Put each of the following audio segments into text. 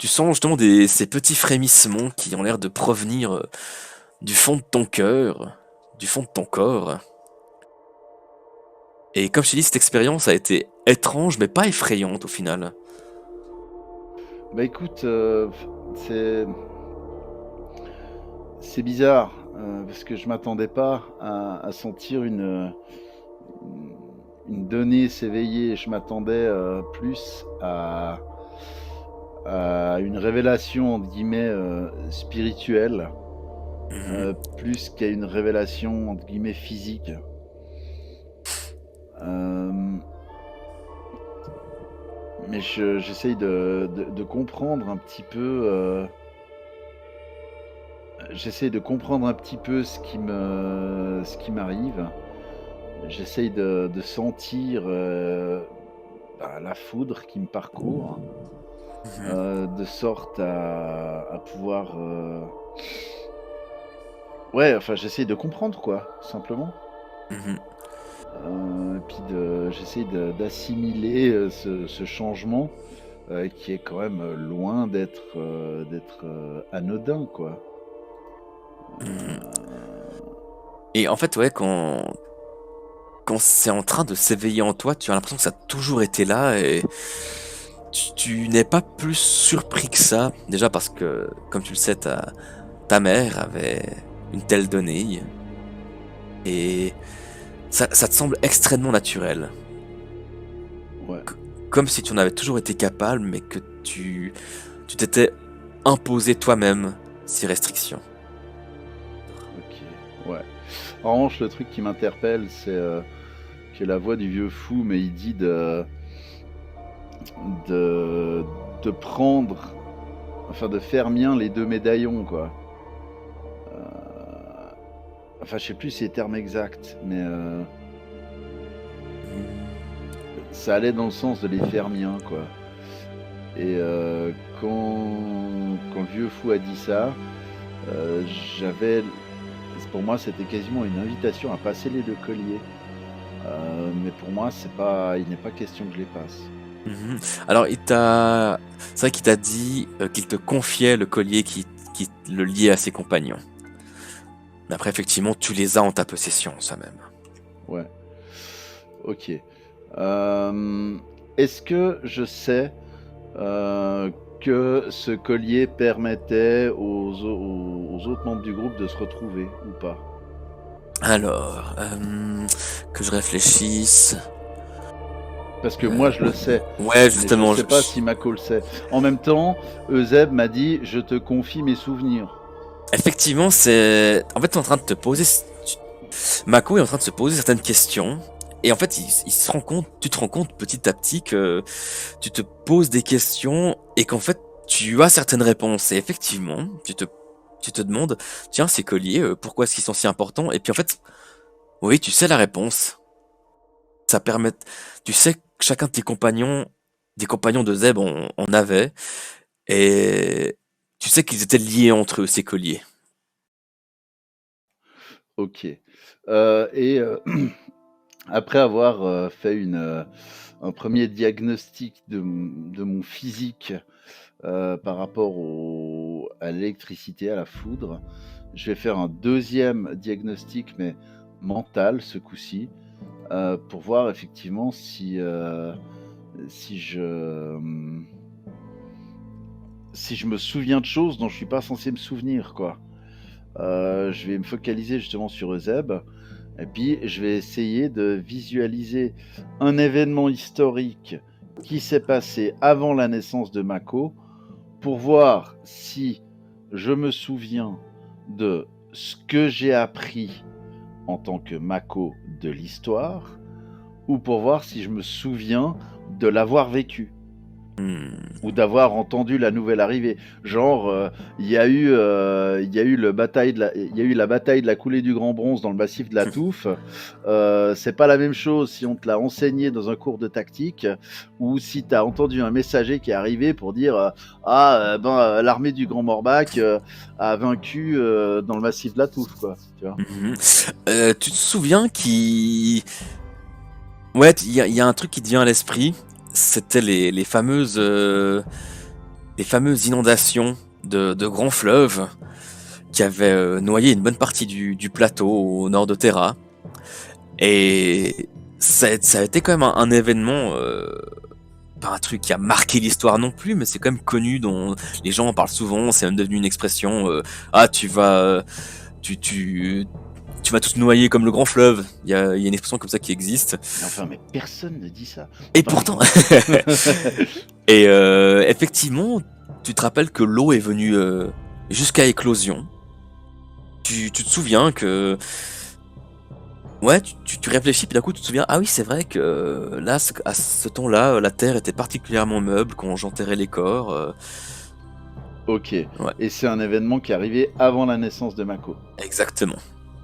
tu sens justement ces petits frémissements qui ont l'air de provenir du fond de ton cœur, du fond de ton corps. Et comme je t'ai dit, cette expérience a été étrange, mais pas effrayante au final. Bah écoute, c'est c'est bizarre, parce que je m'attendais pas à sentir une donnée s'éveiller. Je m'attendais plus à une révélation, entre guillemets, spirituelle, Mhm, plus qu'à une révélation, entre guillemets, physique. Euh, mais j'essaye de comprendre un petit peu. J'essaye de comprendre un petit peu ce qui m'arrive. J'essaye de sentir la foudre qui me parcourt, mhm, de sorte à pouvoir. Ouais, enfin, j'essaye de comprendre, quoi, tout simplement. mhm. J'essaye d'assimiler ce changement qui est quand même loin d'être anodin, quoi. Mhm. Euh, Et en fait, ouais, quand c'est en train de s'éveiller en toi, tu as l'impression que ça a toujours été là et tu n'es pas plus surpris que ça. Déjà parce que, comme tu le sais, ta mère avait une telle donnée et ça te semble extrêmement naturel. ouais. C- Comme si tu en avais toujours été capable, mais que tu t'étais imposé toi-même ces restrictions. Ok, ouais. En revanche, le truc qui m'interpelle, c'est que la voix du vieux fou, mais il dit de, de prendre, enfin de faire mien les deux médaillons, quoi. Euh, enfin, je sais plus les termes exacts, mais ça allait dans le sens de les faire miens, quoi. Et quand le vieux fou a dit ça, euh, j'avais, pour moi, c'était quasiment une invitation à passer les deux colliers. Mais pour moi, il n'est pas question que je les passe. Mhm. Alors, c'est vrai qu'il t'a dit qu'il te confiait le collier qui le liait à ses compagnons. Mais après, effectivement, tu les as en ta possession, ça même. Ouais, ok. Euh, Est-ce que je sais que ce collier permettait aux autres membres du groupe de se retrouver ou pas? Alors, que je réfléchisse. Parce que moi, Euh, je le sais, ouais, mais je justement, sais pas si Mako le sait. En même temps, Euseb m'a dit, je te confie mes souvenirs. effectivement, En fait, t'es en train de te poser. Mako est en train de se poser certaines questions. Et en fait, il se rend compte, tu te rends compte petit à petit que tu te poses des questions et qu'en fait, tu as certaines réponses. Et effectivement, tu te demandes, tiens, ces colliers, pourquoi est-ce qu'ils sont si importants? Et puis en fait, oui, tu sais la réponse. Ça permet, tu sais que chacun de tes compagnons, des compagnons de Zeb, en avait. Et tu sais qu'ils étaient liés entre eux, ces colliers. Ok. Et après avoir fait un premier diagnostic de mon physique par rapport à l'électricité, à la foudre, je vais faire un deuxième diagnostic, mais mental ce coup-ci, pour voir effectivement si si je me souviens de choses dont je suis pas censé me souvenir, quoi. Je vais me focaliser justement sur Euseb, et puis je vais essayer de visualiser un événement historique qui s'est passé avant la naissance de Mako, pour voir si je me souviens de ce que j'ai appris en tant que Mako de l'histoire, ou pour voir si je me souviens de l'avoir vécu Hmm. ou d'avoir entendu la nouvelle arrivée. Genre, il y a eu il y a eu la bataille de la coulée du Grand Bronze dans le massif de la Touffe. C'est pas la même chose si on te l'a enseigné dans un cours de tactique ou si tu as entendu un messager qui est arrivé pour dire l'armée du Grand Morbac a vaincu dans le massif de la Touffe, quoi. Tu vois. Mhm. Tu te souviens qui... Ouais, il y a un truc qui te vient à l'esprit. C'était les fameuses... les fameuses inondations de grands fleuves qui avaient noyé une bonne partie du plateau au nord de Terra. Et ça a été quand même un événement, pas un truc qui a marqué l'histoire non plus, mais c'est quand même connu, dont les gens en parlent souvent, c'est même devenu une expression, ah tu, tu vas tous noyer comme le grand fleuve. Il y a une expression comme ça qui existe. Enfin, mais personne ne dit ça. Et Enfin, pourtant, et effectivement, tu te rappelles que l'eau est venue jusqu'à éclosion. Tu te souviens que... Ouais, tu réfléchis, puis d'un coup tu te souviens, ah oui, c'est vrai que là, à ce temps-là, la Terre était particulièrement meuble quand j'enterrais les corps. ok. Ouais, Et c'est un événement qui est arrivé avant la naissance de Mako. exactement,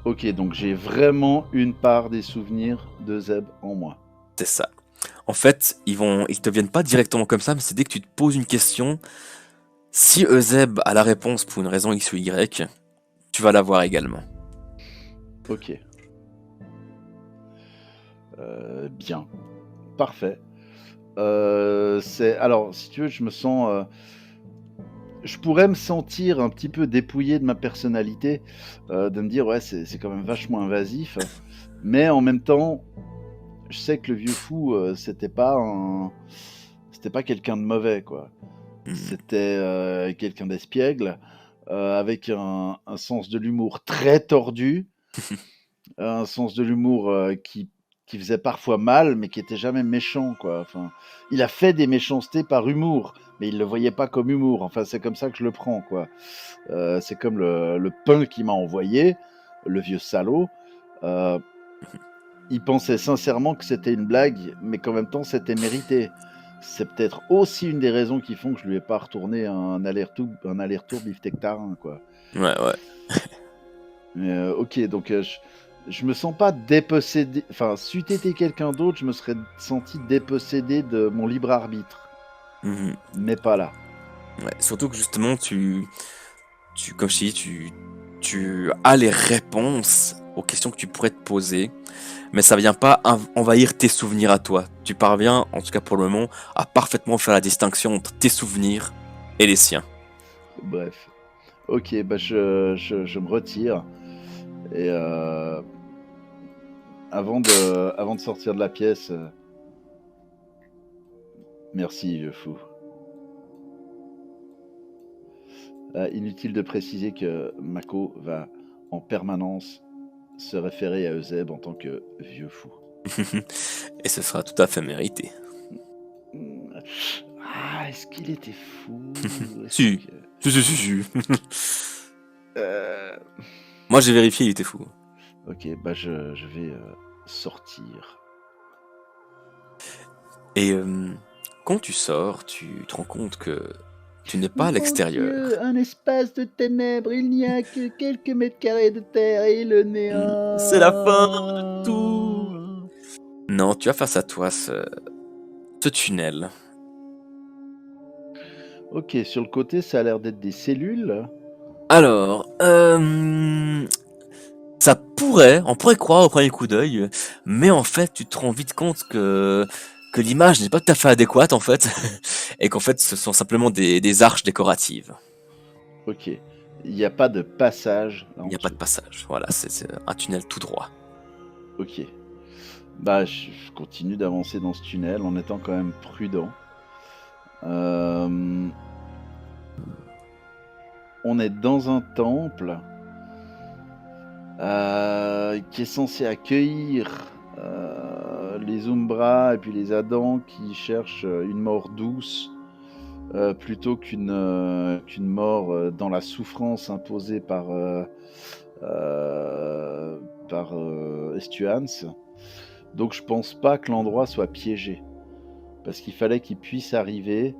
Ok, donc j'ai vraiment une part des souvenirs de Zeb en moi. c'est ça. En fait, ils te viennent pas directement comme ça, mais c'est dès que tu te poses une question, si Euseb a la réponse pour une raison X ou Y, tu vas l'avoir également. Ok. Bien. Parfait. Alors, si tu veux, je me sens... je pourrais me sentir un petit peu dépouillé de ma personnalité, de me dire, ouais, c'est quand même vachement invasif. Mais en même temps, je sais que le vieux fou, c'était pas quelqu'un de mauvais, quoi. Mhm. C'était quelqu'un d'espiègle, avec un sens de l'humour très tordu, un sens de l'humour qui faisait parfois mal, mais qui était jamais méchant, quoi. Enfin, il a fait des méchancetés par humour, mais il le voyait pas comme humour. Enfin, c'est comme ça que je le prends, quoi. C'est comme le pain qu'il m'a envoyé, le vieux salaud. Euh, il pensait sincèrement que c'était une blague, mais qu'en même temps, c'était mérité. C'est peut-être aussi une des raisons qui font que je lui ai pas retourné un aller-retour beefsteak tarin, quoi. Ouais, ouais. Mais ok, donc je me sens pas dépossédé. Enfin, si tu étais quelqu'un d'autre, je me serais senti dépossédé de mon libre arbitre. Mhm. Mais pas là. Ouais. Surtout que justement, comme je t'ai dit, tu as les réponses aux questions que tu pourrais te poser, mais ça vient pas envahir tes souvenirs à toi. Tu parviens, en tout cas pour le moment, à parfaitement faire la distinction entre tes souvenirs et les siens. Bref. Ok, bah je me retire. Et avant de sortir de la pièce, merci, vieux fou. Inutile de préciser que Mako va en permanence se référer à Euseb en tant que vieux fou. Et ce sera tout à fait mérité. Ah, est-ce qu'il était fou? Est-ce Si, que... si. Euh, Moi j'ai vérifié, il était fou. Ok, bah je vais sortir. Et quand tu sors, tu te rends compte que tu n'es pas à Mon l'extérieur. Dieu, un espace de ténèbres, il n'y a que quelques mètres carrés de terre et le C'est la fin de tout. néant. Non, tu as face à toi ce tunnel. Ok, sur le côté, ça a l'air d'être des cellules. Alors, on pourrait croire au premier coup d'œil, mais en fait, tu te rends vite compte que l'image n'est pas tout à fait adéquate, en fait, et qu'en fait, ce sont simplement des arches décoratives. Ok, il n'y a pas de passage là Il en n'y a pas de dessous. passage. Voilà, c'est un tunnel tout droit. Ok, bah je continue d'avancer dans ce tunnel en étant quand même prudent. Euh, On est dans un temple qui est censé accueillir les Umbras et puis les Adans qui cherchent une mort douce plutôt qu'une mort dans la souffrance imposée par Estuans. Donc je pense pas que l'endroit soit piégé parce qu'il fallait qu'ils puissent arriver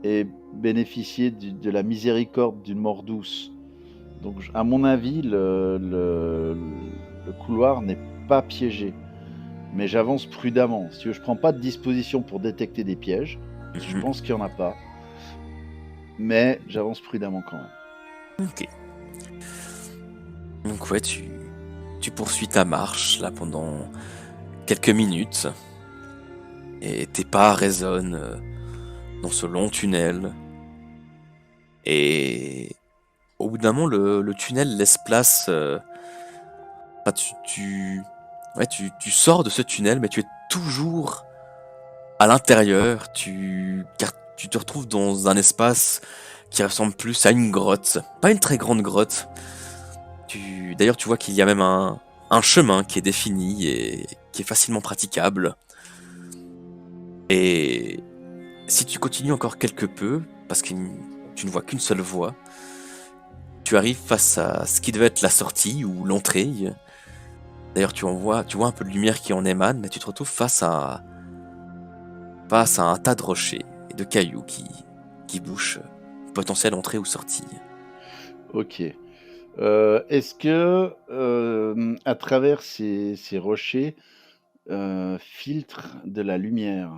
et bénéficier de la miséricorde d'une mort douce. Donc, à mon avis, le couloir n'est pas piégé. Mais j'avance prudemment. Si tu veux, je prends pas de disposition pour détecter des pièges. Parce que je Mhm. pense qu'il n'y en a pas. Mais j'avance prudemment quand même. Ok. Donc ouais, tu poursuis ta marche là pendant quelques minutes et tes pas résonnent dans ce long tunnel Et au bout d'un moment, le tunnel laisse place. Enfin, ouais, tu sors de ce tunnel, mais tu es toujours à l'intérieur. Car tu te retrouves dans un espace qui ressemble plus à une grotte. Pas une très grande grotte. D'ailleurs, tu vois qu'il y a même un chemin qui est défini et qui est facilement praticable. Et si tu continues encore quelque peu, parce que tu ne vois qu'une seule voie, tu arrives face à ce qui devait être la sortie ou l'entrée. D'ailleurs, tu vois un peu de lumière qui en émane, mais tu te retrouves face à un tas de rochers et de cailloux qui bouchent une potentielle entrée ou sortie. Ok. Est-ce que, à travers ces rochers, filtre de la lumière?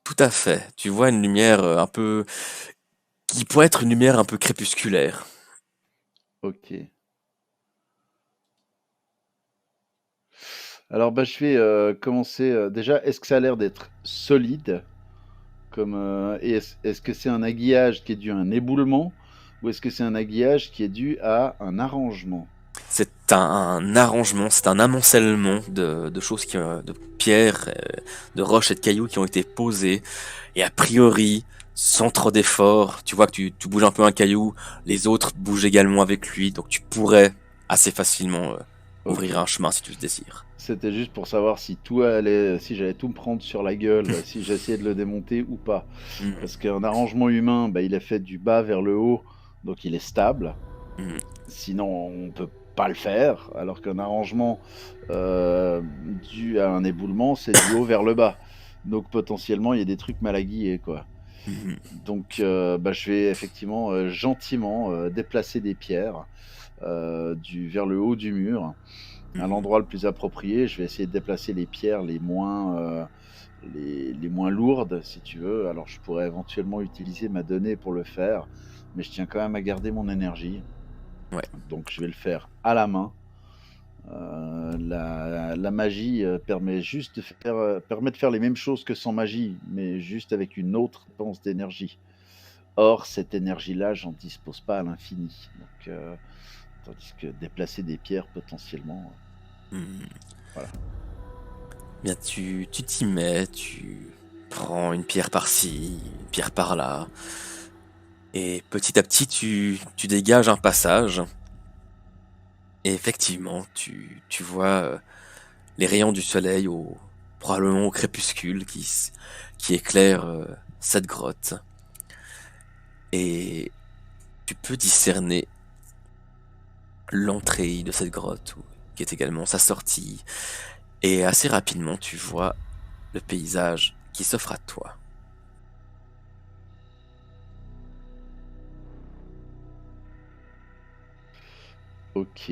Tout à fait. Tu vois une lumière qui pourrait être une lumière un peu crépusculaire. Ok. Alors, bah, je vais commencer. Déjà, est-ce que ça a l'air d'être solide et est-ce que c'est un aiguillage qui est dû à un éboulement ou est-ce que c'est un aiguillage qui est dû à un arrangement? C'est un arrangement, c'est un amoncellement de choses de pierres, de roches et de cailloux qui ont été posées. Et a priori, sans trop d'efforts, tu vois que tu bouges un peu un caillou, les autres bougent également avec lui, donc tu pourrais assez facilement Ok. ouvrir un chemin si tu le désires. C'était juste pour savoir si j'allais tout me prendre sur la gueule, si j'essayais de le démonter ou pas. Mhm, Parce qu'un arrangement humain, bah, il est fait du bas vers le haut, donc il est stable. mhm, Sinon, on peut pas le faire. Alors qu'un arrangement dû à un éboulement, c'est du haut vers le bas. Donc potentiellement, il y a des trucs mal aiguillés, quoi. mhm, Donc, bah, je vais effectivement gentiment déplacer des pierres vers le haut du mur, à mhm. l'endroit le plus approprié. Je vais essayer de déplacer les pierres les moins lourdes, si tu veux. Alors, je pourrais éventuellement utiliser ma donnée pour le faire, mais je tiens quand même à garder mon énergie. Ouais. Donc, je vais le faire à la main. La magie permet de faire les mêmes choses que sans magie, mais juste avec une autre dépense d'énergie. Or, cette énergie-là, j'en dispose pas à l'infini. Donc, tandis que déplacer des pierres potentiellement, Mhm. voilà. Bien, tu t'y mets, tu prends une pierre par-ci, une pierre par-là, et petit à petit tu dégages un passage. Et effectivement, tu vois les rayons du soleil probablement au crépuscule qui éclairent cette grotte. Et tu peux discerner l'entrée de cette grotte, qui est également sa sortie. Et assez rapidement, tu vois le paysage qui s'offre à toi. Ok.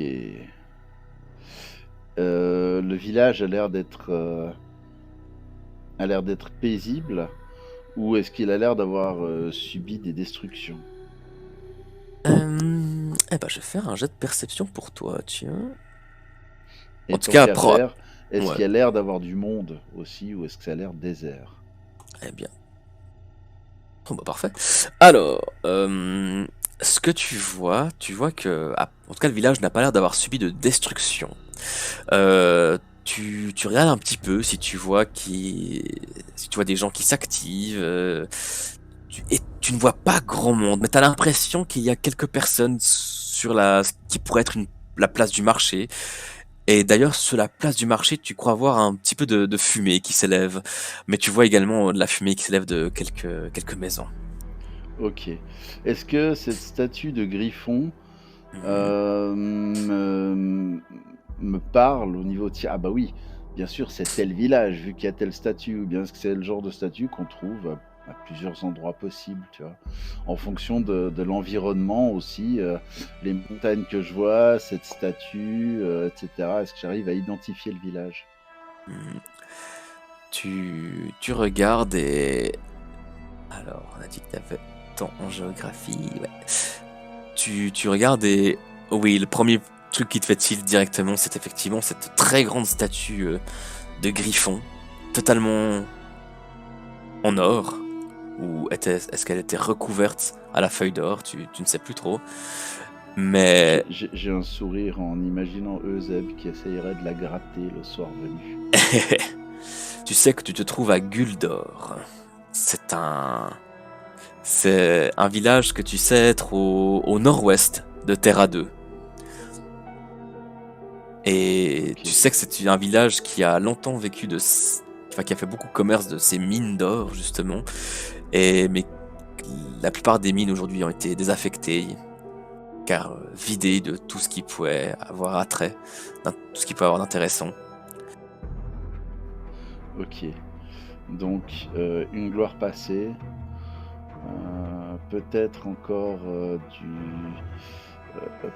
Le village a l'air d'être paisible, ou est-ce qu'il a l'air d'avoir subi des destructions? Eh ben, je vais faire un jet de perception pour toi, tiens. En Et tout tant cas, qu'à faire, est-ce ouais, qu'il y a l'air d'avoir du monde aussi, ou est-ce que ça a l'air désert? eh bien. Oh, bah, parfait. Alors, ce que tu vois que, en tout cas, le village n'a pas l'air d'avoir subi de destruction. Tu regardes un petit peu si tu vois des gens qui s'activent, et tu ne vois pas grand monde, mais tu as l'impression qu'il y a quelques personnes ce qui pourrait être la place du marché. Et d'ailleurs, sur la place du marché, tu crois voir un petit peu de fumée qui s'élève, mais tu vois également de la fumée qui s'élève de quelques maisons. Ok. Est-ce que cette statue de griffon Mhm. euh, me, me parle au niveau de... Ah bah oui, bien sûr, c'est tel village, vu qu'il y a telle statue, ou bien est-ce que c'est le genre de statue qu'on trouve à plusieurs endroits possibles, tu vois, en fonction de l'environnement aussi, les montagnes que je vois, cette statue, etc. Est-ce que j'arrive à identifier le village? Mhm. Tu regardes et... Alors, on a dit que t'avais temps en géographie, ouais. Tu regardes et... Oui, le premier truc qui te fait tilt directement, c'est effectivement cette très grande statue de griffon, totalement en or. ou est-ce qu'elle était recouverte à la feuille d'or, tu ne sais plus trop. Mais J'ai un sourire en imaginant Euseb qui essayerait de la gratter le soir venu. tu sais que tu te trouves à Guldor. C'est c'est un village que tu sais être au nord-ouest de Terra 2. Et tu Ok. sais que c'est un village qui a longtemps vécu enfin, qui a fait beaucoup de commerce de ces mines d'or, justement. Mais la plupart des mines aujourd'hui ont été désaffectées, car vidées de tout ce qui pouvait avoir attrait, tout ce qui pouvait avoir d'intéressant. Ok. Donc, une gloire passée. Peut-être encore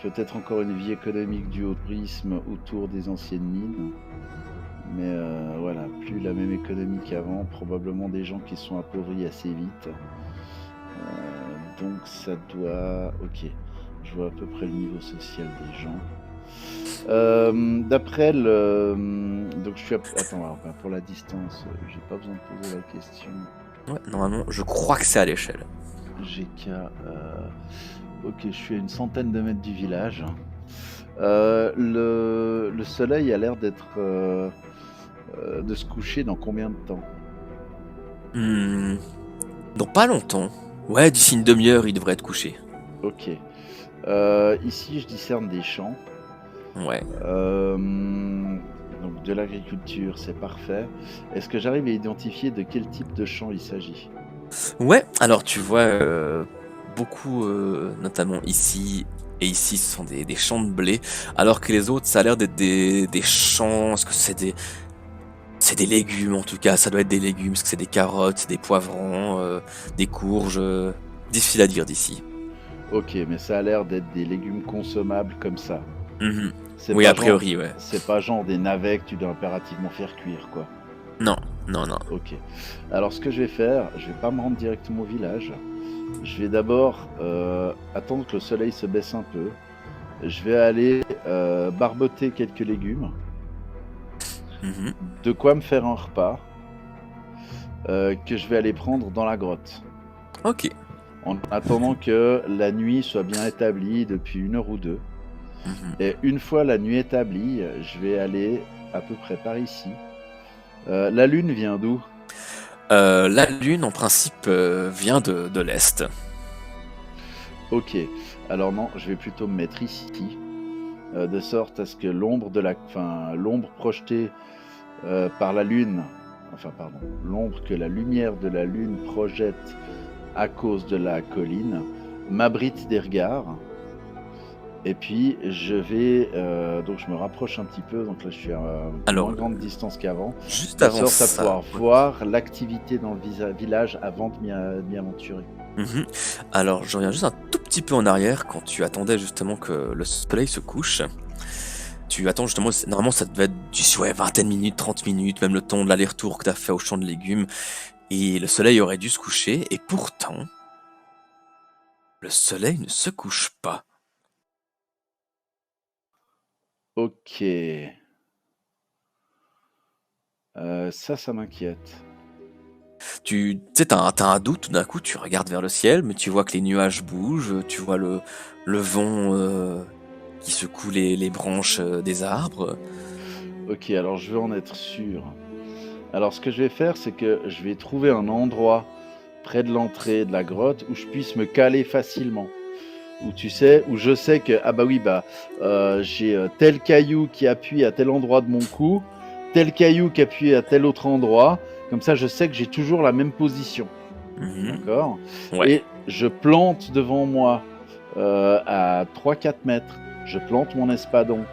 peut-être encore une vie économique due au tourisme autour des anciennes mines. Mais voilà, plus la même économie qu'avant, probablement des gens qui sont appauvris assez vite. Donc ça doit... Ok, je vois à peu près le niveau social des gens. D'après le... Donc je suis... Attends, alors, ben, pour la distance, j'ai pas besoin de poser la question. Ouais, normalement, je crois que c'est à l'échelle. GK... Ok, je suis à une centaine de mètres du village. Le soleil a l'air d'être... de se coucher dans combien de temps? Dans pas longtemps. Ouais, d'ici une demi-heure, il devrait être couché. Ok. Ici, je discerne des champs. Ouais. Donc de l'agriculture, c'est parfait. Est-ce que j'arrive à identifier de quel type de champ il s'agit? Ouais, alors tu vois beaucoup, notamment ici et ici, ce sont des champs de blé, alors que les autres, ça a l'air d'être des champs. Est-ce que c'est des légumes en tout cas? Ça doit être des légumes, parce que c'est des carottes, c'est des poivrons, des courges. Difficile à dire d'ici. Ok, mais ça a l'air d'être des légumes consommables comme ça. Mhm. C'est Oui, pas a genre, priori, ouais. c'est pas genre des navets que tu dois impérativement faire cuire, quoi. Non, non, non. Ok. Alors ce que je vais faire, je vais pas me rendre directement au village. Je vais d'abord attendre que le soleil se baisse un peu. Je vais aller barboter quelques légumes. Mhm. De quoi me faire un repas que je vais aller prendre dans la grotte. Ok. En attendant que la nuit soit bien établie depuis 1 heure ou 2. Mhm. Et une fois la nuit établie, je vais aller à peu près par ici. La lune vient d'où? La lune, en principe, vient de l'Est. Ok. Alors non, je vais plutôt me mettre ici. De sorte à ce que l'ombre projetée par la lune, enfin pardon, l'ombre que la lumière de la lune projette à cause de la colline, m'abrite des regards. Et puis je vais, donc je me rapproche un petit peu, donc là je suis à moins Alors, grande distance qu'avant, juste de avant sorte à ça, pouvoir voir l'activité dans le village avant de m'y aventurer. mhm. Alors, je reviens juste un tout petit peu en arrière quand tu attendais justement que le soleil se couche. Tu attends justement, normalement ça devait être ouais, vingtaine de minutes, 30 minutes, même le temps de l'aller-retour que tu as fait au champ de légumes. Et le soleil aurait dû se coucher, et pourtant, le soleil ne se couche pas. Ok. Ça m'inquiète. Tu sais, t'as un doute, tout d'un coup, tu regardes vers le ciel, mais tu vois que les nuages bougent, tu vois le vent qui secoue les branches des arbres. Ok, alors je veux en être sûr. Alors ce que je vais faire, c'est que je vais trouver un endroit près de l'entrée de la grotte où je puisse me caler facilement. Où tu sais, où je sais que, ah bah oui, bah j'ai tel caillou qui appuie à tel endroit de mon cou, tel caillou qui appuie à tel autre endroit. Comme ça, je sais que j'ai toujours la même position. Mhm. D'accord? Ouais. Et je plante devant moi à 3-4 mètres, je plante mon espadon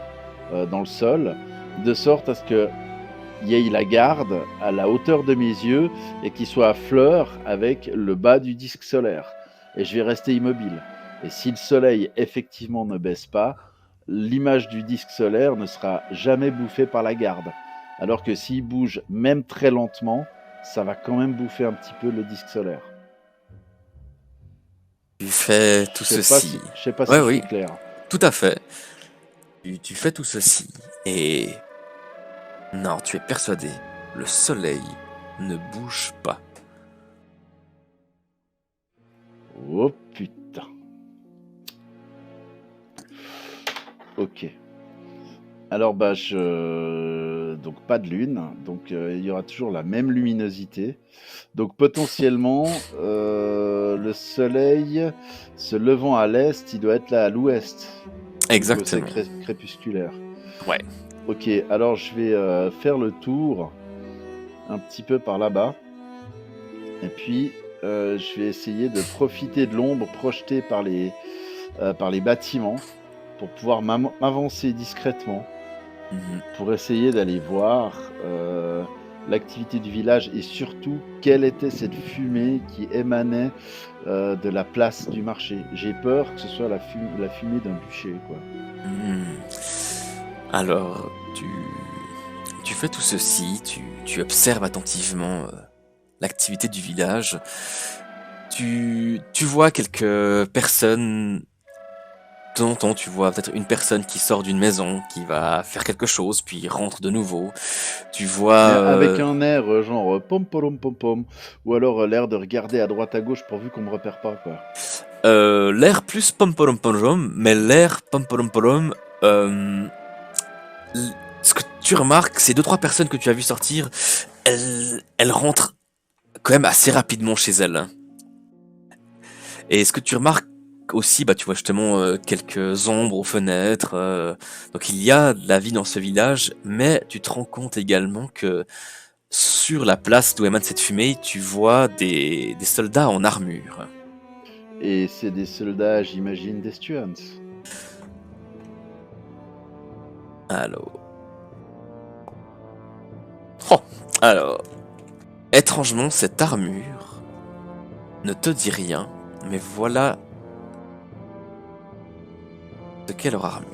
dans le sol, de sorte à ce que il y ait la garde à la hauteur de mes yeux et qu'il soit à fleur avec le bas du disque solaire. Et je vais rester immobile. Et si le soleil effectivement ne baisse pas, l'image du disque solaire ne sera jamais bouffée par la garde. Alors que s'il bouge même très lentement, ça va quand même bouffer un petit peu le disque solaire. Tu fais tout ceci. Je sais pas Ouais, si je oui, suis clair. tout à fait. Tu fais tout ceci. Et non, tu es persuadé. Le soleil ne bouge pas. Oh putain. Ok. Alors bah donc pas de lune, donc il y aura toujours la même luminosité. Donc potentiellement, le soleil se levant à l'est, il doit être là à l'ouest, vu que c'est Exactement. crépusculaire. Ouais. Ok, alors je vais faire le tour un petit peu par là-bas, et puis je vais essayer de profiter de l'ombre projetée par les bâtiments pour pouvoir m'avancer discrètement, Mhm. pour essayer d'aller voir l'activité du village et surtout quelle était cette fumée qui émanait de la place du marché. J'ai peur que ce soit la fumée d'un bûcher, quoi. Mhm. Alors, tu fais tout ceci, tu observes attentivement l'activité du village. Tu vois quelques personnes. De temps en temps, tu vois peut-être une personne qui sort d'une maison, qui va faire quelque chose, puis rentre de nouveau. Tu vois Mais avec un air genre pom pom pom pom, ou alors l'air de regarder à droite à gauche pourvu qu'on me repère pas, quoi. l'air plus pom mais l'air pom ce que tu remarques, c'est deux trois personnes que tu as vu sortir, elles rentrent quand même assez rapidement chez elles, hein. Et ce que tu remarques aussi, bah tu vois justement quelques ombres aux fenêtres. Donc il y a de la vie dans ce village, mais tu te rends compte également que sur la place d'où émane cette fumée, tu vois des soldats en armure. Et c'est des soldats, j'imagine, des Stuans. Alors, oh, alors, étrangement, cette armure ne te dit rien, mais voilà de quelle armure.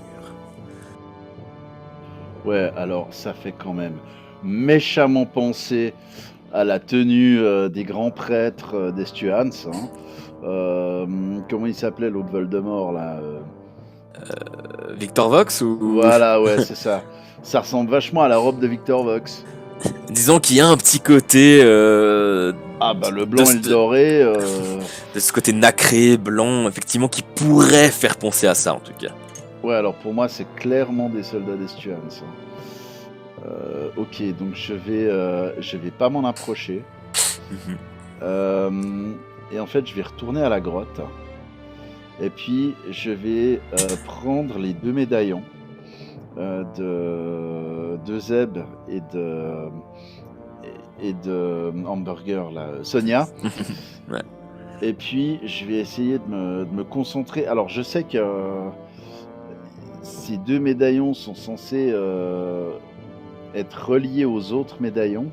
Ouais, alors ça fait quand même méchamment penser à la tenue des grands prêtres des Stuans, hein. Comment il s'appelait l'autre Voldemort là Victor Vox ou Voilà, ouais, c'est ça. Ça ressemble vachement à la robe de Victor Vox. disons qu'il y a un petit côté Ah bah le blanc et le doré. de ce côté nacré, blanc, effectivement, qui pourrait faire penser à ça en tout cas. Ouais, alors pour moi c'est clairement des soldats des Stuans, hein. Ok, donc je vais pas m'en approcher. Mhm. Euh, et en fait, je vais retourner à la grotte. Et puis, je vais prendre les deux médaillons de Zeb et de Hamburger, là, Sonia. Ouais. Et puis, je vais essayer de me concentrer. Alors, je sais que ces deux médaillons sont censés être reliés aux autres médaillons.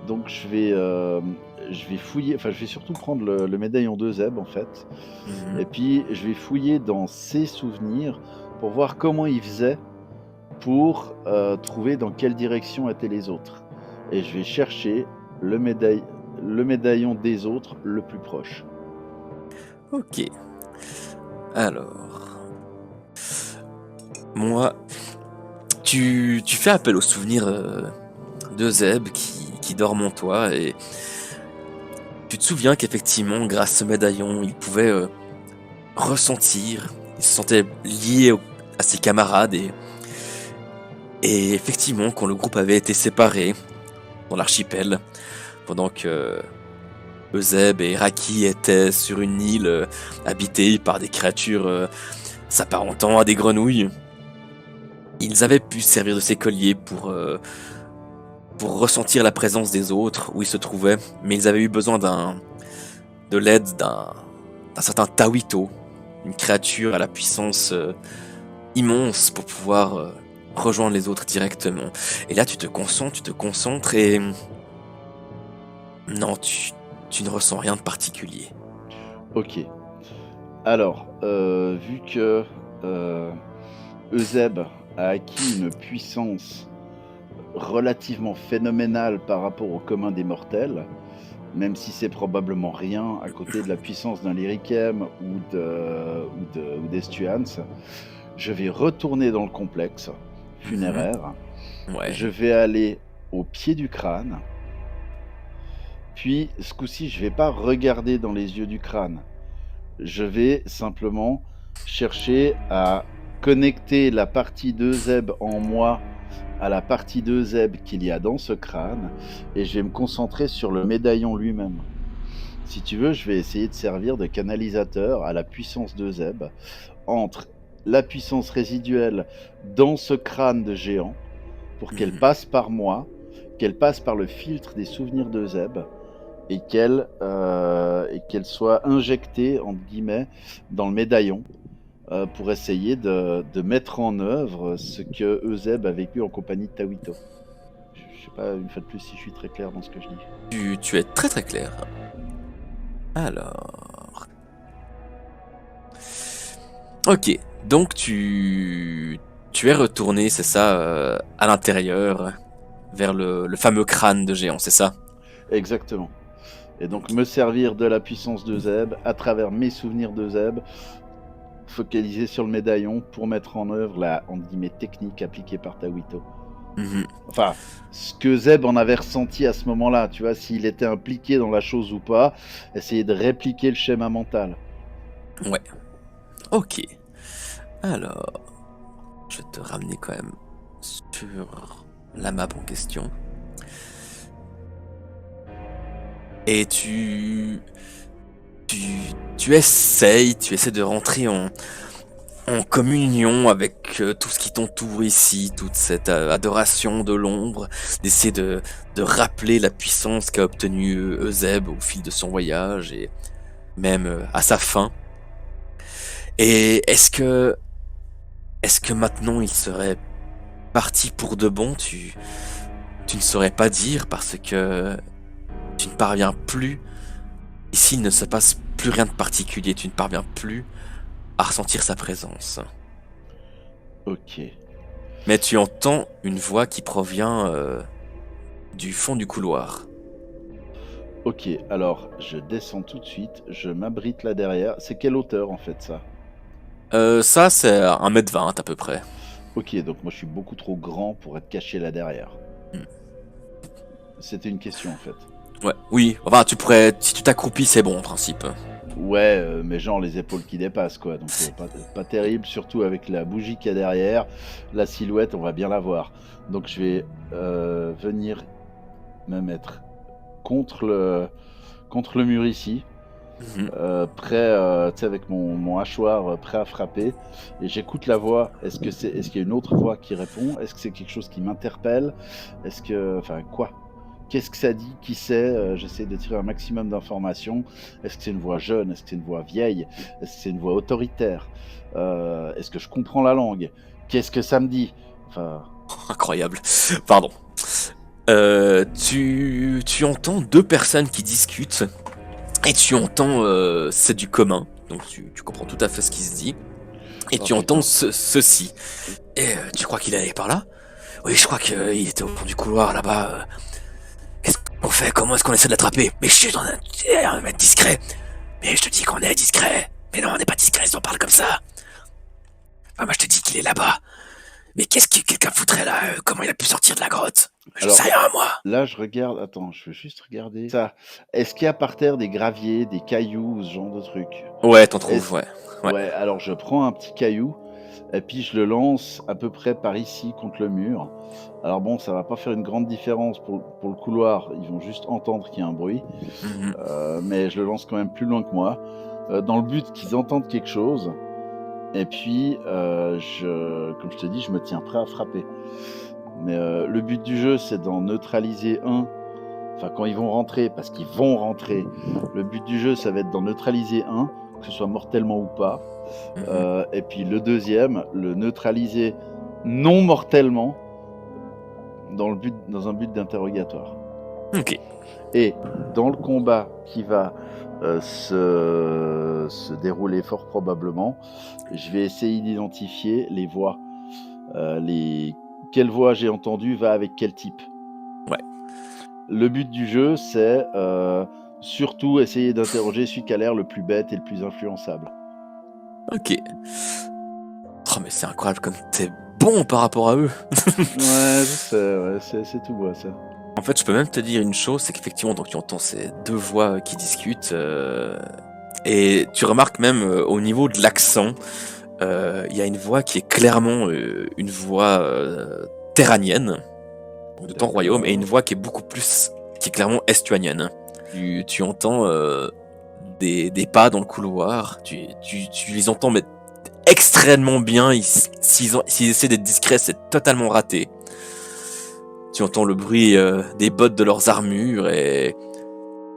Donc, je vais fouiller. Enfin, je vais surtout prendre le médaillon de Zeb, en fait. Mhm. Et puis, je vais fouiller dans ses souvenirs pour voir comment il faisait pour trouver dans quelle direction étaient les autres. Et je vais chercher le, le médaillon des autres le plus proche. Ok. Alors, moi, tu fais appel au souvenir de Zeb qui dorment en toi et tu te souviens qu'effectivement, grâce à ce médaillon, il pouvait ressentir, il se sentait lié à ses camarades et effectivement, quand le groupe avait été séparé dans l'archipel, pendant que Euseb et Raki étaient sur une île habitée par des créatures s'apparentant à des grenouilles, ils avaient pu servir de ces colliers pour ressentir la présence des autres où ils se trouvaient, mais ils avaient eu besoin de l'aide d'un certain Tawito, une créature à la puissance immense pour pouvoir rejoindre les autres directement. Et là, tu te concentres et non, tu ne ressens rien de particulier. Ok. Alors, vu que Euseb a acquis une puissance relativement phénoménale par rapport au commun des mortels, même si c'est probablement rien à côté de la puissance d'un Lyrikem ou des Stuans, je vais retourner dans le complexe Mhm. funéraire. Ouais. Je vais aller au pied du crâne. Puis, ce coup-ci, je vais pas regarder dans les yeux du crâne. je vais simplement chercher à connecter la partie de Zeb en moi à la partie de Zeb qu'il y a dans ce crâne, et je vais me concentrer sur le médaillon lui-même. Si tu veux, je vais essayer de servir de canalisateur à la puissance de Zeb entre la puissance résiduelle dans ce crâne de géant pour qu'elle passe par moi, qu'elle passe par le filtre des souvenirs de Zeb et qu'elle soit injectée, entre guillemets, dans le médaillon pour essayer de mettre en œuvre ce que Euseb a vécu en compagnie de Tawito. Je sais pas, une fois de plus, si je suis très clair dans ce que je dis. Tu es très très clair. Alors... Ok, donc tu es retourné, c'est ça, à l'intérieur, vers le fameux crâne de géant, c'est ça? Exactement. Et donc me servir de la puissance de Zeb à travers mes souvenirs de Zeb, focaliser sur le médaillon pour mettre en œuvre la entre guillemets, technique appliquée par Tawito. Mhm. Enfin, ce que Zeb en avait ressenti à ce moment-là, tu vois, s'il était impliqué dans la chose ou pas, essayer de répliquer le schéma mental. Ouais. Ok. Alors, je vais te ramener quand même sur la map en question. Et tu essayes de rentrer en communion avec tout ce qui t'entoure ici, toute cette adoration de l'ombre, d'essayer de rappeler la puissance qu'a obtenue Euseb au fil de son voyage et même à sa fin. Et est-ce que maintenant il serait parti pour de bon? Tu ne saurais pas dire parce que tu ne parviens plus. Ici, il ne se passe plus rien de particulier. Tu ne parviens plus à ressentir sa présence. Ok. Mais tu entends une voix qui provient du fond du couloir. Ok, alors je descends tout de suite, je m'abrite là derrière. C'est quelle hauteur en fait ça? Ça, c'est 1m20 à peu près. Ok, donc moi je suis beaucoup trop grand pour être caché là derrière. Hmm. C'était une question en fait. Ouais, oui. Enfin, tu pourrais, si tu t'accroupis, c'est bon en principe. Ouais, mais genre les épaules qui dépassent quoi, donc pas terrible, surtout avec la bougie qu'il y a derrière. La silhouette, on va bien la voir. Donc je vais venir me mettre contre le mur ici, Mhm. prêt, tu sais, avec mon hachoir prêt à frapper. Et j'écoute la voix. Est-ce qu'il y a une autre voix qui répond? Est-ce que c'est quelque chose qui m'interpelle? Enfin quoi? Qu'est-ce que ça dit? Qui sait? J'essaie de tirer un maximum d'informations. Est-ce que c'est une voix jeune? Est-ce que c'est une voix vieille? Est-ce que c'est une voix autoritaire? Est-ce que je comprends la langue? Qu'est-ce que ça me dit? Enfin, Incroyable. Pardon. Tu entends deux personnes qui discutent et tu entends c'est du commun, donc tu comprends tout à fait ce qui se dit et oh tu entends putain. ceci. Et tu crois qu'il allait par là? Oui, je crois qu'il était au fond du couloir là-bas. Qu'est-ce qu'on fait? Comment est-ce qu'on essaie de l'attraper? Mais chut, on va être discret. Mais je te dis qu'on est discret. Mais non, on n'est pas discret si on parle comme ça. Enfin, moi je te dis qu'il est là-bas. Mais qu'est-ce que quelqu'un foutrait là? Comment il a pu sortir de la grotte? J'en Alors, sais rien, moi. là, je regarde. Attends, je veux juste regarder ça. Est-ce qu'il y a par terre des graviers, des cailloux, ce genre de trucs? Ouais, t'en trouves, Est-ce... ouais. Ouais. Ouais, alors je prends un petit caillou et puis je le lance à peu près par ici contre le mur. Alors bon, ça va pas faire une grande différence pour le couloir. Ils vont juste entendre qu'il y a un bruit. Mhm. Mais je le lance quand même plus loin que moi, dans le but qu'ils entendent quelque chose. Et puis, comme je te dis, je me tiens prêt à frapper. Mais le but du jeu, c'est d'en neutraliser un. Enfin, quand ils vont rentrer, parce qu'ils vont rentrer, le but du jeu, ça va être d'en neutraliser un, que ce soit mortellement ou pas. Mhm. Et puis le deuxième, le neutraliser non mortellement, dans un but d'interrogatoire. Ok. Et dans le combat qui va se dérouler fort probablement, je vais essayer d'identifier les voix. Quelle voix j'ai entendue va avec quel type. Ouais. Le but du jeu, c'est surtout essayer d'interroger celui qui a l'air le plus bête et le plus influençable. Ok. Oh, mais c'est incroyable comme t'es bon par rapport à eux. Ouais, je sais, ouais, c'est tout moi ça. En fait, je peux même te dire une chose, c'est qu'effectivement, donc tu entends ces deux voix qui discutent. Et tu remarques même au niveau de l'accent, il y a une voix qui est clairement une voix terranienne de ton royaume, et une voix qui est qui est clairement estuanienne. Tu entends des pas dans le couloir, tu les entends mais extrêmement bien. S'ils essaient d'être discrets, c'est totalement raté. Tu entends le bruit des bottes de leurs armures et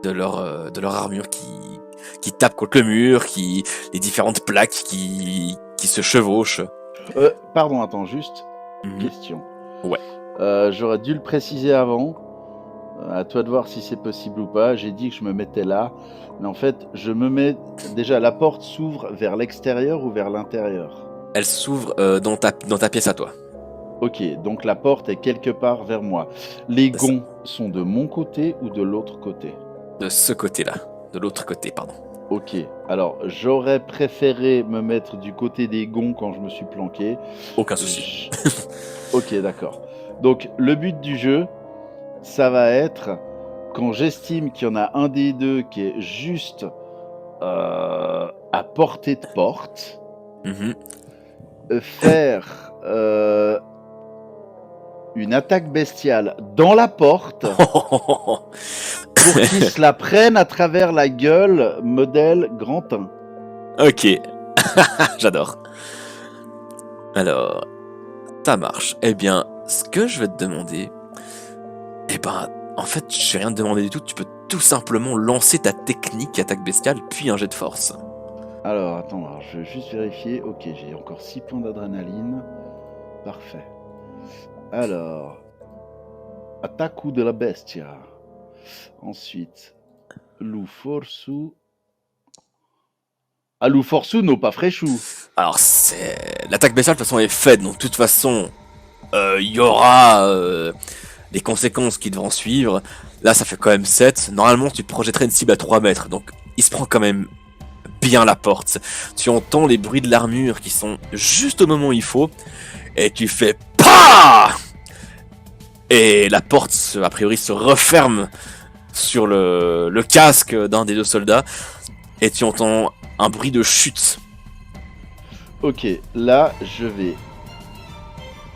de leur armure qui tape contre le mur, les différentes plaques qui se chevauchent. Pardon, attends, juste question. Ouais. J'aurais dû le préciser avant. À toi de voir si c'est possible ou pas. J'ai dit que je me mettais là, mais en fait, je me mets déjà. La porte s'ouvre vers l'extérieur ou vers l'intérieur? Elle s'ouvre dans ta pièce à toi. Ok, donc la porte est quelque part vers moi. Les gonds sont de mon côté ou de l'autre côté? De ce côté-là. De l'autre côté, pardon. Ok, alors j'aurais préféré me mettre du côté des gonds quand je me suis planqué. Aucun souci. Ok, d'accord. Donc le but du jeu, ça va être, quand j'estime qu'il y en a un des deux qui est juste à portée de porte, faire une attaque bestiale dans la porte pour qu'ils se la prennent à travers la gueule modèle grand 1. Ok, j'adore. Alors, ça marche. Eh bien, ce que je vais te demander, en fait, je vais rien te demander du tout. Tu peux tout simplement lancer ta technique attaque bestiale, puis un jet de force. Alors, attends, je vais juste vérifier. Ok, j'ai encore 6 points d'adrénaline. Parfait. Alors, attaque de la bestia. Ensuite, Lou Forsu. Ah, Lou Forsu, non pas Fréchou. Alors, l'attaque bestiale, de toute façon, est faite. Donc, de toute façon, il y aura les conséquences qui devront suivre. Là, ça fait quand même 7. Normalement, tu projetterais une cible à 3 mètres. Donc, il se prend quand même bien la porte. Tu entends les bruits de l'armure qui sont juste au moment où il faut. Et tu fais PAH! Et la porte, a priori, se referme sur le casque d'un des deux soldats. Et tu entends un bruit de chute. Ok, là, je vais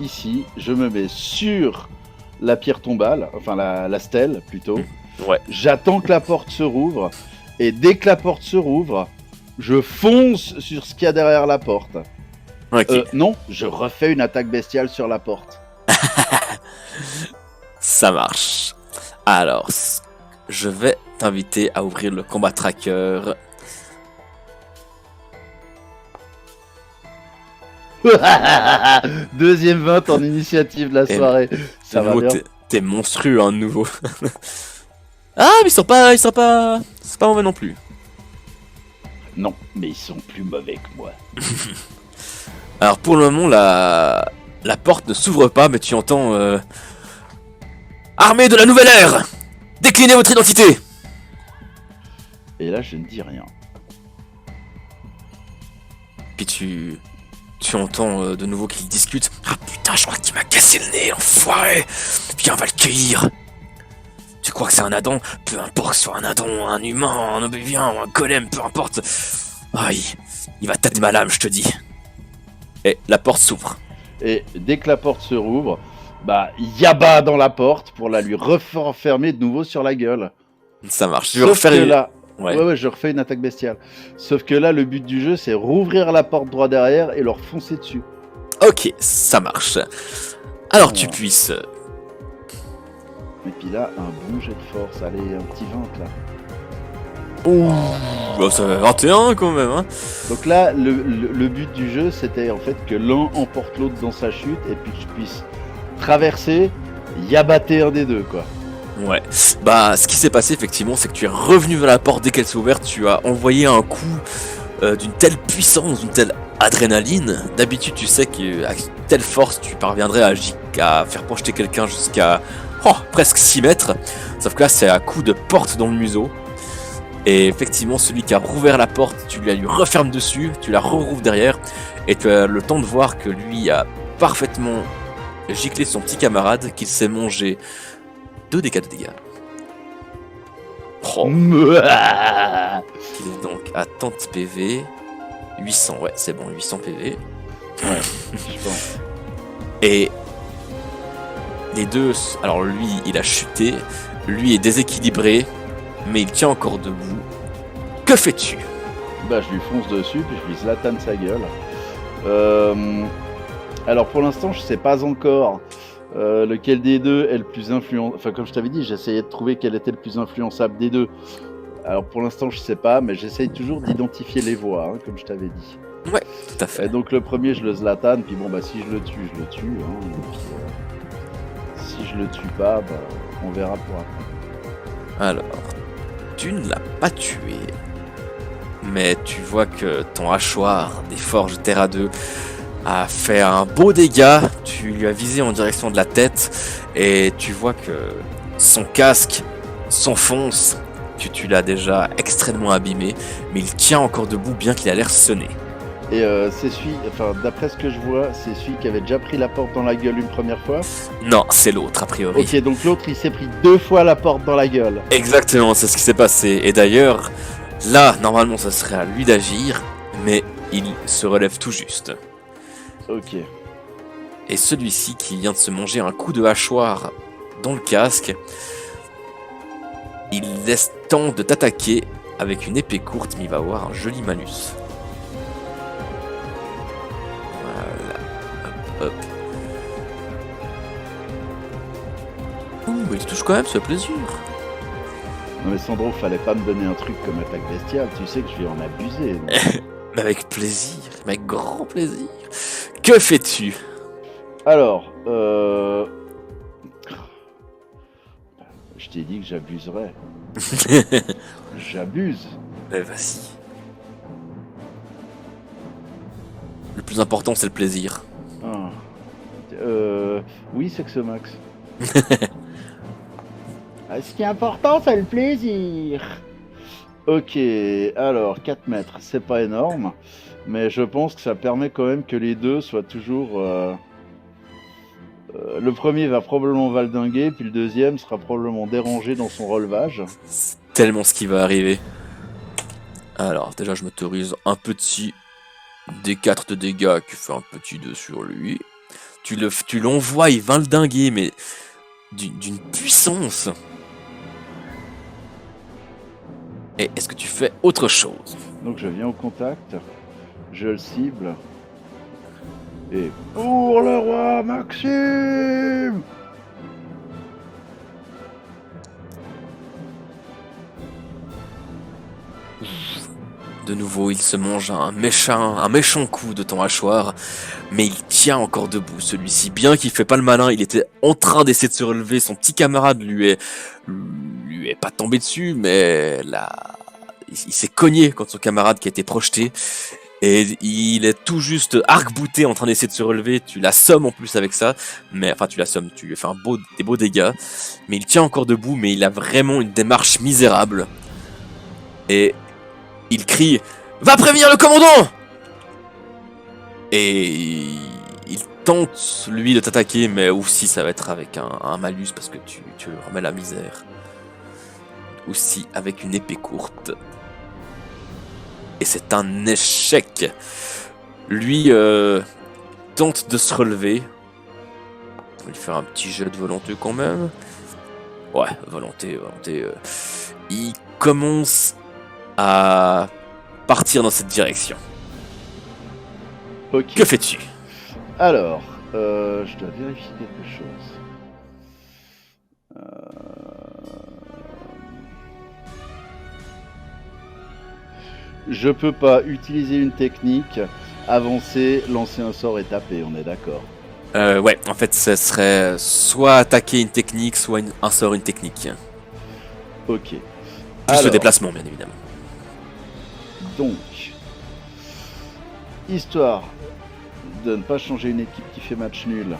ici. Je me mets sur la pierre tombale, enfin la stèle plutôt. Ouais. J'attends que la porte se rouvre. Et dès que la porte se rouvre, je fonce sur ce qu'il y a derrière la porte. Okay. Non, je refais une attaque bestiale sur la porte. Ça marche. Alors, je vais t'inviter à ouvrir le combat tracker. Deuxième 20 en initiative de la soirée. Ça va bien. T'es monstrueux, hein, de nouveau. Ah, mais c'est pas mauvais non plus. Non, mais ils sont plus mauvais que moi. Alors pour le moment, la porte ne s'ouvre pas, mais tu entends Armée de la nouvelle ère, déclinez votre identité. Et là, je ne dis rien. Puis tu entends de nouveau qu'ils discutent. Ah putain, je crois qu'il m'a cassé le nez, enfoiré. Viens, on va le cueillir. Tu crois que c'est un Adam? Peu importe, soit un Adam, un humain, un obédiant, un golem, peu importe. Ah, il va tâter ma lame, je te dis. Et la porte s'ouvre. Et dès que la porte se rouvre, yaba dans la porte pour la lui refermer de nouveau sur la gueule. Ça marche. Je refais là. Ouais, je refais une attaque bestiale. Sauf que là, le but du jeu, c'est rouvrir la porte droit derrière et leur foncer dessus. Ok, ça marche. Alors tu puisses. Et puis là, un bon jet de force. Allez, un petit 20 là. Ouh, ça fait 21 quand même, hein. Donc là, le but du jeu, c'était en fait que l'un emporte l'autre dans sa chute et puis que je puisse traverser, yabater un des deux, quoi. Ouais. Ce qui s'est passé effectivement, c'est que tu es revenu vers la porte dès qu'elle s'est ouverte, tu as envoyé un coup d'une telle puissance, d'une telle adrénaline. D'habitude, tu sais qu'avec telle force, tu parviendrais à faire projeter quelqu'un jusqu'à presque 6 mètres. Sauf que là, c'est à coup de porte dans le museau. Et effectivement, celui qui a rouvert la porte, tu lui refermes dessus, tu la rouvres derrière, et tu as le temps de voir que lui a parfaitement giclé son petit camarade, qu'il s'est mangé 2 dégâts de dégâts. Oh, Mouah. il est donc à tant de PV. 800, ouais, c'est bon, 800 PV. Ouais, je pense. Et les deux, alors lui, il a chuté, lui est déséquilibré, mais il tient encore debout. Que fais-tu? Bah, je lui fonce dessus, puis je lui zlatane sa gueule. Alors, pour l'instant, je sais pas encore lequel des deux est le plus influent. Enfin, comme je t'avais dit, j'essayais de trouver quel était le plus influençable des deux. Alors, pour l'instant, je sais pas, mais j'essaye toujours d'identifier les voix, hein, comme je t'avais dit. Ouais, tout à Et fait. donc, le premier, je le zlatane, puis bon, bah, si je le tue, je le tue. Hein, et puis, si je le tue pas, bah, on verra pour après. Alors, tu ne l'as pas tué, mais tu vois que ton hachoir des forges Terra 2 a fait un beau dégât. Tu lui as visé en direction de la tête et tu vois que son casque s'enfonce. Tu l'as déjà extrêmement abîmé, mais il tient encore debout bien qu'il a l'air sonné. Et c'est celui, enfin, d'après ce que je vois, c'est celui qui avait déjà pris la porte dans la gueule une première fois. Non, c'est l'autre a priori. Ok, donc l'autre, il s'est pris 2 fois la porte dans la gueule. Exactement, c'est ce qui s'est passé. Et d'ailleurs, là, normalement, ça serait à lui d'agir, mais il se relève tout juste. Ok. Et celui-ci qui vient de se manger un coup de hachoir dans le casque, il laisse temps de t'attaquer avec une épée courte, mais il va avoir un joli malus. Voilà. Hop. Ouh, mais il touche quand même, ça fait plaisir. Non mais Sandro, fallait pas me donner un truc comme attaque bestiale, tu sais que je vais en abuser. Donc. Mais avec plaisir, mais avec grand plaisir. Que fais-tu? Alors, je t'ai dit que j'abuserais. J'abuse. Mais vas-y. Le plus important, c'est le plaisir. Ah. Oui, c'est que ce max. Ce qui est important, c'est le plaisir. Ok, alors 4 mètres, c'est pas énorme, mais je pense que ça permet quand même que les deux soient toujours... le premier va probablement valdinguer, puis le deuxième sera probablement dérangé dans son relevage. C'est tellement ce qui va arriver. Alors, déjà, je m'autorise un petit D4 de dégâts qui fait un petit 2 sur lui. Tu l'envoies, il va le dinguer, mais d'une puissance. Et est-ce que tu fais autre chose? Donc je viens au contact, je le cible, et pour le roi Maxime! De nouveau, il se mange un méchant coup de ton hachoir, mais il tient encore debout. Celui-ci, bien qu'il fait pas le malin, il était en train d'essayer de se relever. Son petit camarade lui est pas tombé dessus, mais là, il s'est cogné contre son camarade qui a été projeté. Et il est tout juste arc-bouté en train d'essayer de se relever. Tu l'assommes en plus avec ça, mais enfin tu l'assommes, tu lui fais des beaux dégâts. Mais il tient encore debout, mais il a vraiment une démarche misérable. Et il crie « Va prévenir le commandant !» Et il tente, lui, de t'attaquer, mais aussi ça va être avec un malus parce que tu remets la misère. Aussi avec une épée courte. Et c'est un échec. Lui tente de se relever. On va lui faire un petit jet de volonté quand même. Ouais, volonté. Il commence à partir dans cette direction. Ok. Que fais-tu? Alors, je dois vérifier quelque chose. Je peux pas utiliser une technique, avancer, lancer un sort et taper, on est d'accord. Ouais, en fait, ce serait soit attaquer une technique, soit un sort, une technique. Ok. Plus Alors, le déplacement, bien évidemment. donc, histoire de ne pas changer une équipe qui fait match nul,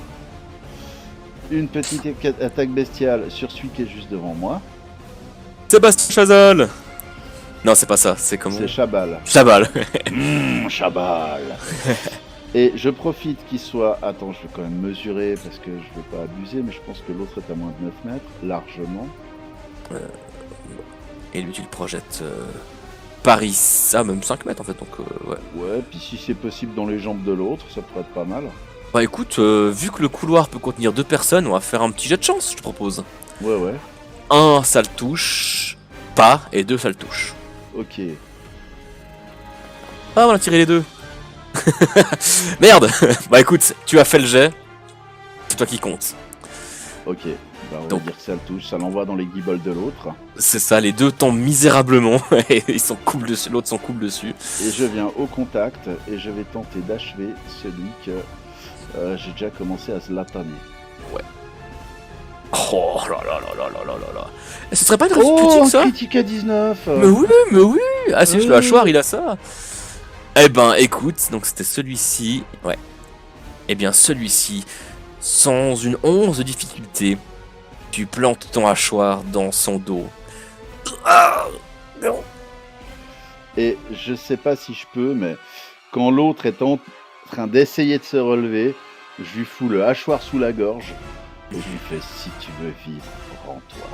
une petite attaque bestiale sur celui qui est juste devant moi. Sébastien Chazal. Non, c'est pas ça, c'est comment? C'est Chabal. Chabal. Chabal. Et je profite qu'il soit... Attends, je vais quand même mesurer parce que je veux pas abuser, mais je pense que l'autre est à moins de 9 mètres, largement. Et lui, tu le projettes par ici, même 5 mètres en fait, donc ouais. Ouais, puis si c'est possible dans les jambes de l'autre, ça pourrait être pas mal. Bah écoute, vu que le couloir peut contenir 2 personnes, on va faire un petit jet de chance, je te propose. Ouais, ouais, 1, ça le touche, pas, et 2, ça le touche. ok. Ah, on a tiré les deux. Merde. Bah écoute, tu as fait le jet, c'est toi qui compte. Ok, bah, on va Donc, dire que ça le touche, ça l'envoie dans les guibolles de l'autre. c'est ça, les deux tombent misérablement, et ils s'en coupent dessus, l'autre s'en coupe dessus. Et je viens au contact et je vais tenter d'achever celui que j'ai déjà commencé à zlataner. Oh là là là là là là là là. Et ce serait pas une Oh, critique un ça? critique à 19. Mais oui. Ah si, le hachoir il a ça. Eh ben écoute, donc c'était celui-ci. Ouais. Eh bien celui-ci, sans une once de difficulté, tu plantes ton hachoir dans son dos. Ah non. Et je sais pas si je peux, mais quand l'autre est en train d'essayer de se relever, je lui fous le hachoir sous la gorge et je lui fais si tu veux vivre, rends-toi.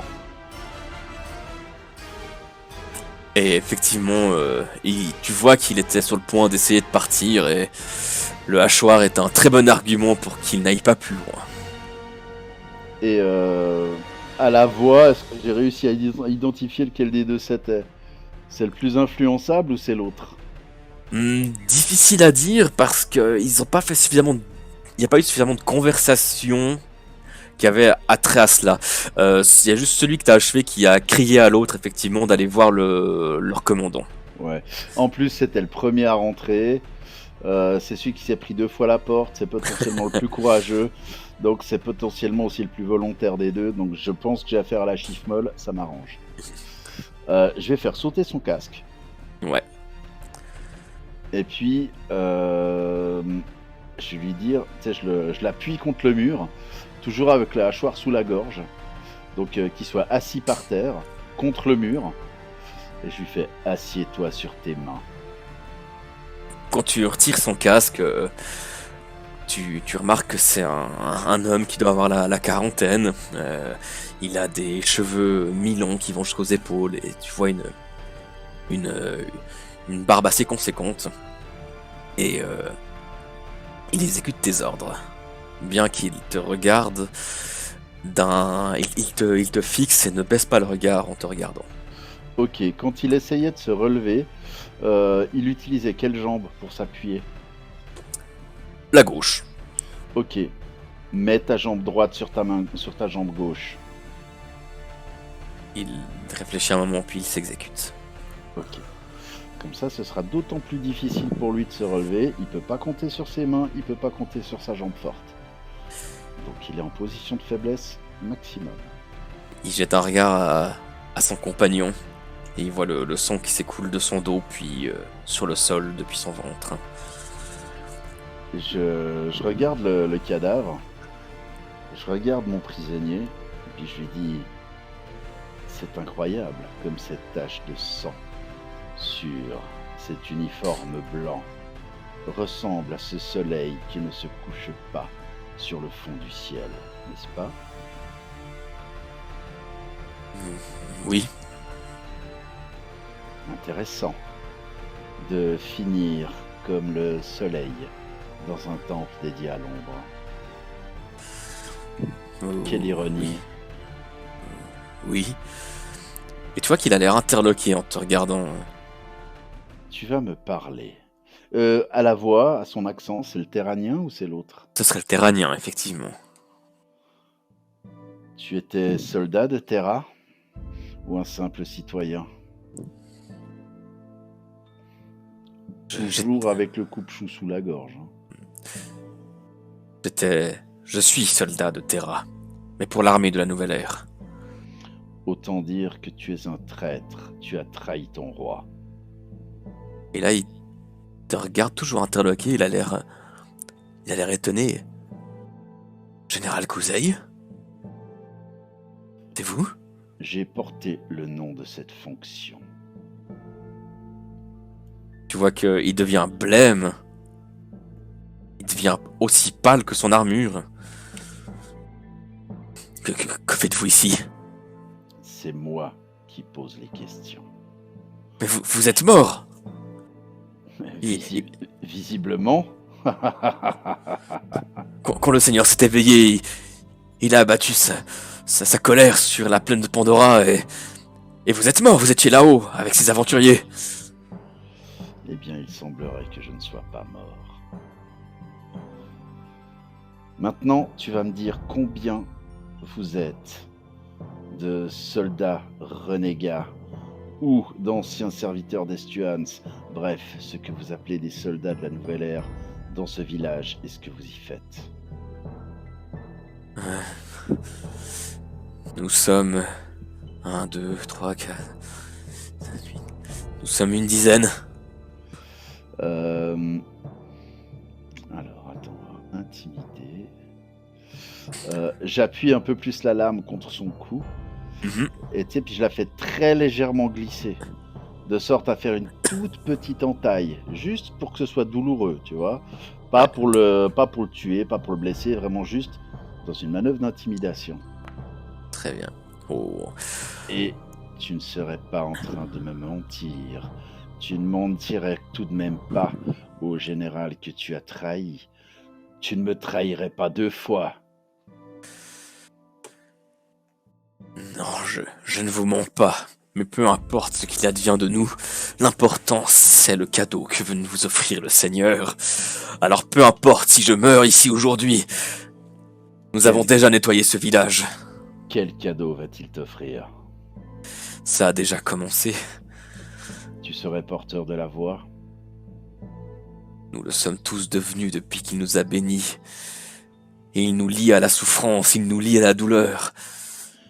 Et effectivement, tu vois qu'il était sur le point d'essayer de partir et le hachoir est un très bon argument pour qu'il n'aille pas plus loin. Et à la voix, est-ce que j'ai réussi à identifier lequel des deux c'était? C'est le plus influençable ou c'est l'autre? Difficile à dire parce que ils ont pas fait suffisamment. Il n'y a pas eu suffisamment de conversation qui avait attrait à cela. Il y a juste celui que t'as achevé qui a crié à l'autre effectivement d'aller voir leur commandant. Ouais. En plus, c'était le premier à rentrer. C'est celui qui s'est pris 2 fois la porte. C'est potentiellement le plus courageux. Donc, c'est potentiellement aussi le plus volontaire des deux. Donc, je pense que j'ai affaire à la chiffre molle. Ça m'arrange. Je vais faire sauter son casque. Ouais. Et puis, je vais lui dire, tu sais, je l'appuie contre le mur, toujours avec le hachoir sous la gorge, donc qu'il soit assis par terre, contre le mur, et je lui fais assieds-toi sur tes mains. Quand tu retires son casque, tu remarques que c'est un homme qui doit avoir la quarantaine. Il a des cheveux mi-longs qui vont jusqu'aux épaules et tu vois une, une barbe assez conséquente. Et il exécute tes ordres. Bien qu'il te regarde il te fixe et ne baisse pas le regard en te regardant. Ok, quand il essayait de se relever, il utilisait quelle jambe pour s'appuyer? La gauche. Ok, mets ta jambe droite sur ta main, sur ta jambe gauche. Il réfléchit un moment puis il s'exécute. Ok. Comme ça, ce sera d'autant plus difficile pour lui de se relever. Il peut pas compter sur ses mains, il peut pas compter sur sa jambe forte. Donc il est en position de faiblesse maximum. Il jette un regard à son compagnon et il voit le sang qui s'écoule de son dos puis sur le sol depuis son ventre. Je regarde le cadavre, je regarde mon prisonnier, et puis je lui dis, c'est incroyable comme cette tache de sang sur cet uniforme blanc ressemble à ce soleil qui ne se couche pas sur le fond du ciel, n'est-ce pas? Oui, Intéressant de finir comme le soleil dans un temple dédié à l'ombre. Quelle ironie. Oui. Et tu vois qu'il a l'air interloqué en te regardant. Tu vas me parler. À la voix, à son accent, c'est le terranien ou c'est l'autre? Ce serait le terranien, effectivement. Tu étais soldat de Terra ou un simple citoyen? Toujours avec le coupe-chou sous la gorge. Je suis soldat de Terra, mais pour l'armée de la Nouvelle Ère. Autant dire que tu es un traître, tu as trahi ton roi. Et là, il te regarde toujours interloqué, il a l'air étonné. Général Kouzeï? C'est vous? J'ai porté le nom de cette fonction. Tu vois qu'il devient blême. Il devient aussi pâle que son armure. Que faites-vous ici? C'est moi qui qui pose les questions. Mais vous êtes mort. Visiblement. Quand le Seigneur s'est éveillé, il a abattu sa colère sur la plaine de Pandora et vous êtes mort, vous étiez là-haut avec ces aventuriers. Eh bien, il semblerait que je ne sois pas mort. Maintenant, tu vas me dire combien vous êtes de soldats renégats ou d'anciens serviteurs d'Estuans, bref, ce que vous appelez des soldats de la Nouvelle Ère dans ce village et ce que vous y faites. Nous sommes 1, 2, 3, 4, 5, 8. Nous sommes une dizaine. Alors, attends, intimidé. J'appuie un peu plus la lame contre son cou. Et tu sais, puis je la fais très légèrement glisser. De sorte à faire une toute petite entaille. Juste pour que ce soit douloureux, tu vois. Pas pour le tuer, pas pour le blesser. Vraiment juste dans une manœuvre d'intimidation. Très bien. Oh. Et tu ne serais pas en train de me mentir. Tu ne mentirais tout de même pas au général que tu as trahi. Tu ne me trahirais pas 2 fois. Non, je ne vous mens pas. Mais peu importe ce qu'il advient de nous, l'important c'est le cadeau que veut nous offrir le Seigneur. Alors peu importe si je meurs ici aujourd'hui, nous avons déjà nettoyé ce village. Quel cadeau va-t-il t'offrir? Ça a déjà commencé. Tu serais porteur de la voix? Nous le sommes tous devenus depuis qu'il nous a bénis. Et il nous lie à la souffrance, il nous lie à la douleur.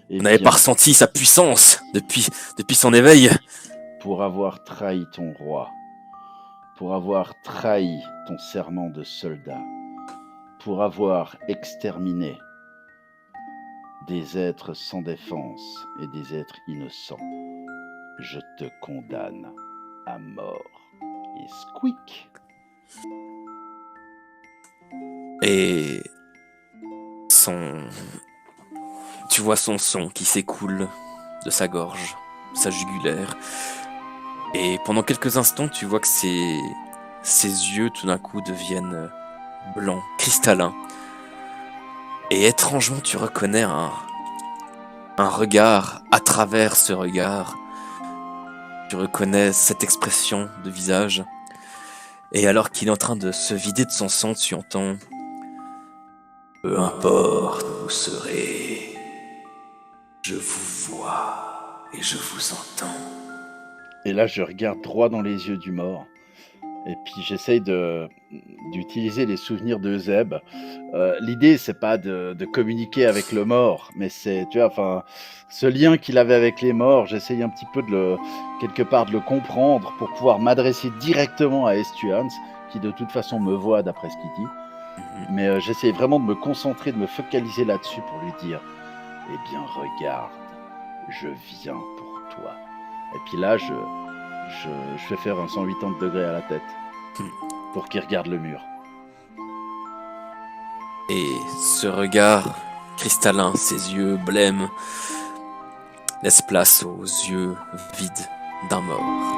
Eh On n'avait bien, pas ressenti sa puissance depuis son éveil. pour avoir trahi ton roi, pour avoir trahi ton serment de soldat, pour avoir exterminé des êtres sans défense et des êtres innocents, je te condamne à mort. Et squeak! Et tu vois son sang qui s'écoule de sa gorge, sa jugulaire. Et pendant quelques instants, tu vois que ses yeux tout d'un coup deviennent blancs, cristallins. Et étrangement, tu reconnais un regard à travers ce regard. Tu reconnais cette expression de visage. Et alors qu'il est en train de se vider de son sang, tu entends « Peu importe où vous serez, je vous vois et je vous entends. » Et là, je regarde droit dans les yeux du mort. Et puis, j'essaye d'utiliser les souvenirs de Zeb. L'idée, c'est pas de communiquer avec le mort, mais c'est, tu vois, enfin, ce lien qu'il avait avec les morts, j'essaye un petit peu quelque part de le comprendre pour pouvoir m'adresser directement à Estuans, qui de toute façon me voit d'après ce qu'il dit. Mais j'essaye vraiment de me concentrer, de me focaliser là-dessus pour lui dire « Eh bien, regarde, je viens pour toi. » Et puis là, je fais faire un 180 degrés à la tête pour qu'il regarde le mur. Et ce regard cristallin, ses yeux blêmes, laisse place aux yeux vides d'un mort.